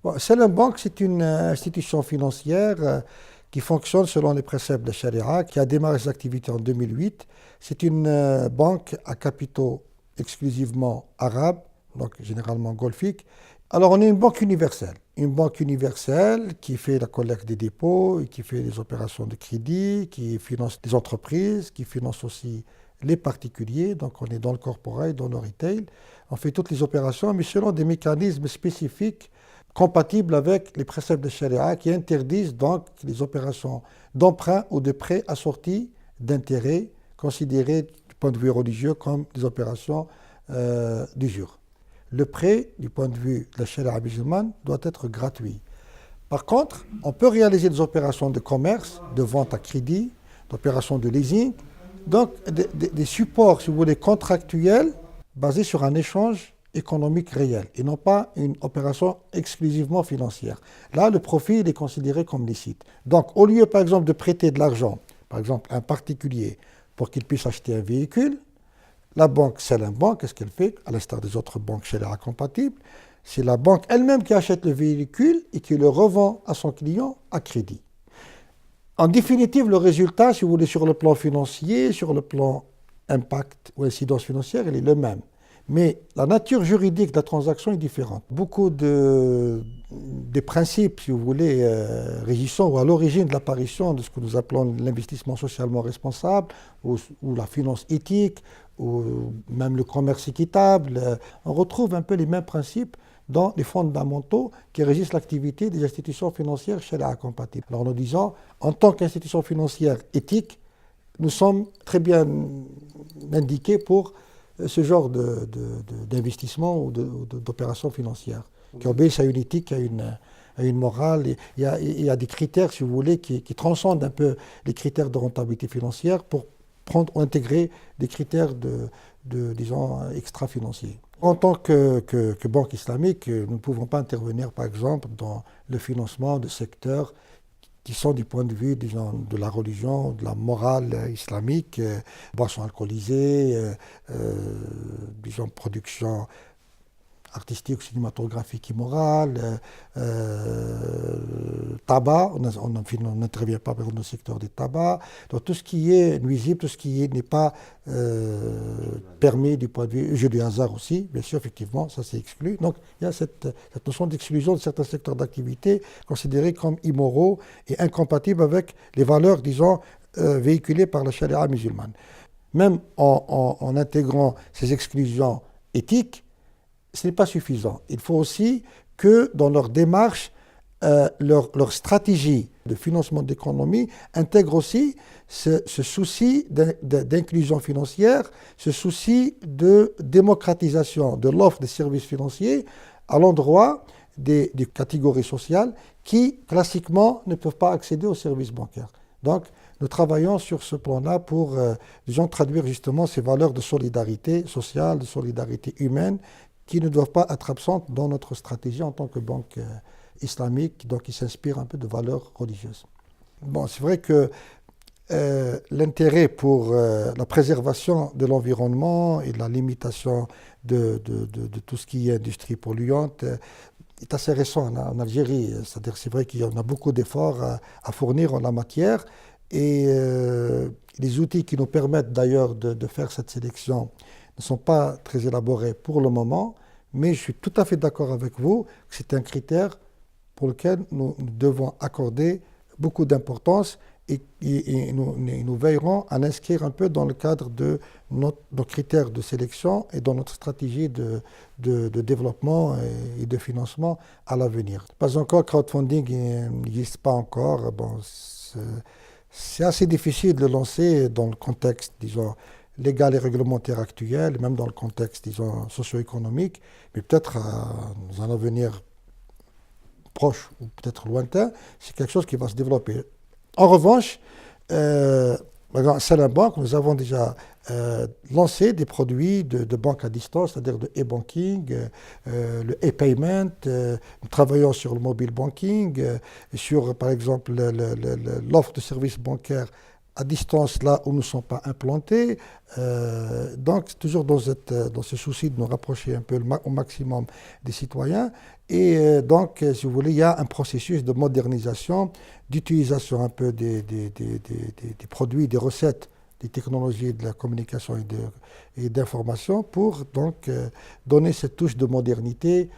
Bon, Salam Bank, c'est une institution financière qui fonctionne selon les préceptes de Sharia, qui a démarré ses activités en 2008. C'est une banque à capitaux exclusivement arabes, donc généralement golfiques. Alors, on est une banque universelle qui fait la collecte des dépôts, et qui fait des opérations de crédit, qui finance des entreprises, qui finance aussi les particuliers. Donc, on est dans le corporate, dans le retail. On fait toutes les opérations, mais selon des mécanismes spécifiques compatibles avec les préceptes de Sharia qui interdisent donc les opérations d'emprunt ou de prêt assorties d'intérêts considérées du point de vue religieux comme des opérations d'usure. Le prêt, du point de vue de la Sharia musulmane, doit être gratuit. Par contre, on peut réaliser des opérations de commerce, de vente à crédit, d'opérations de leasing, donc des supports, si vous voulez, contractuels basés sur un échange économique réel et non pas une opération exclusivement financière. Là, le profit il est considéré comme licite. Donc, au lieu, par exemple, de prêter de l'argent, par exemple, à un particulier pour qu'il puisse acheter un véhicule, la banque, Salam Bank, qu'est-ce qu'elle fait? À l'instar des autres banques Sharia compatibles, c'est la banque elle-même qui achète le véhicule et qui le revend à son client à crédit. En définitive, le résultat, si vous voulez, sur le plan financier, sur le plan impact ou incidence financière, il est le même. Mais la nature juridique de la transaction est différente. Beaucoup des principes, si vous voulez, régissant ou à l'origine de l'apparition de ce que nous appelons l'investissement socialement responsable ou la finance éthique ou même le commerce équitable, on retrouve un peu les mêmes principes dans les fondamentaux qui régissent l'activité des institutions financières Sharia compatibles. Alors nous disons, en tant qu'institution financière éthique, nous sommes très bien indiqués pour ce genre d'investissement ou d'opérations financières qui obéissent à une éthique, à une morale. Il y a des critères, si vous voulez, qui transcendent un peu les critères de rentabilité financière pour prendre ou intégrer des critères disons, extra-financiers. En tant que banque islamique, nous ne pouvons pas intervenir, par exemple, dans le financement de secteurs qui sont du point de vue, disons, de la religion, de la morale islamique, boissons alcoolisées, disons, production artistique, cinématographique, immorale, tabac, on n'intervient pas dans le secteur des tabacs, donc tout ce qui est nuisible, tout ce qui n'est pas permis du point de vue, jeu du hasard aussi, bien sûr, effectivement, ça c'est exclu. Donc il y a cette notion d'exclusion de certains secteurs d'activité considérés comme immoraux et incompatibles avec les valeurs, disons, véhiculées par la charia musulmane. Même en intégrant ces exclusions éthiques, ce n'est pas suffisant. Il faut aussi que dans leur démarche, leur stratégie de financement d'économie intègre aussi ce souci d'inclusion financière, ce souci de démocratisation de l'offre des services financiers à l'endroit des catégories sociales qui, classiquement, ne peuvent pas accéder aux services bancaires. Donc, nous travaillons sur ce plan-là pour, disons, traduire justement ces valeurs de solidarité sociale, de solidarité humaine, qui ne doivent pas être absentes dans notre stratégie en tant que banque islamique, donc qui s'inspire un peu de valeurs religieuses. Bon, c'est vrai que l'intérêt pour la préservation de l'environnement et la limitation de tout ce qui est industrie polluante est assez récent en Algérie. C'est-à-dire, c'est vrai qu'il y en a beaucoup d'efforts à fournir en la matière et les outils qui nous permettent d'ailleurs de faire cette sélection ne sont pas très élaborés pour le moment, mais je suis tout à fait d'accord avec vous que c'est un critère pour lequel nous devons accorder beaucoup d'importance et nous veillerons à l'inscrire un peu dans le cadre de nos critères de sélection et dans notre stratégie de développement et de financement à l'avenir. Pas encore, crowdfunding n'existe pas encore. Bon, c'est assez difficile de le lancer dans le contexte, disons, légal et réglementaire actuel, même dans le contexte, disons, socio-économique, mais peut-être dans un avenir proche ou peut-être lointain, c'est quelque chose qui va se développer. En revanche, à Salam Bank, nous avons déjà lancé des produits de banque à distance, c'est-à-dire de e-banking, le e-payment, nous travaillons sur le mobile banking, sur, par exemple, l'offre de services bancaires à distance là où nous ne sommes pas implantés. Donc, toujours dans ce souci de nous rapprocher un peu au maximum des citoyens. Et donc, si vous voulez, il y a un processus de modernisation, d'utilisation un peu des produits, des recettes, des technologies de la communication et d'information pour donc donner cette touche de modernité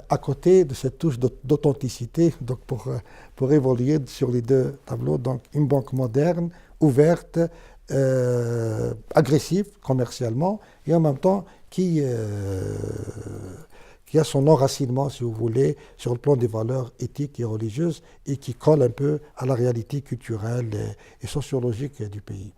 à côté de cette touche d'authenticité, donc pour évoluer sur les deux tableaux. Donc une banque moderne, ouverte, agressive commercialement et en même temps qui a son enracinement, si vous voulez, sur le plan des valeurs éthiques et religieuses et qui colle un peu à la réalité culturelle et sociologique du pays.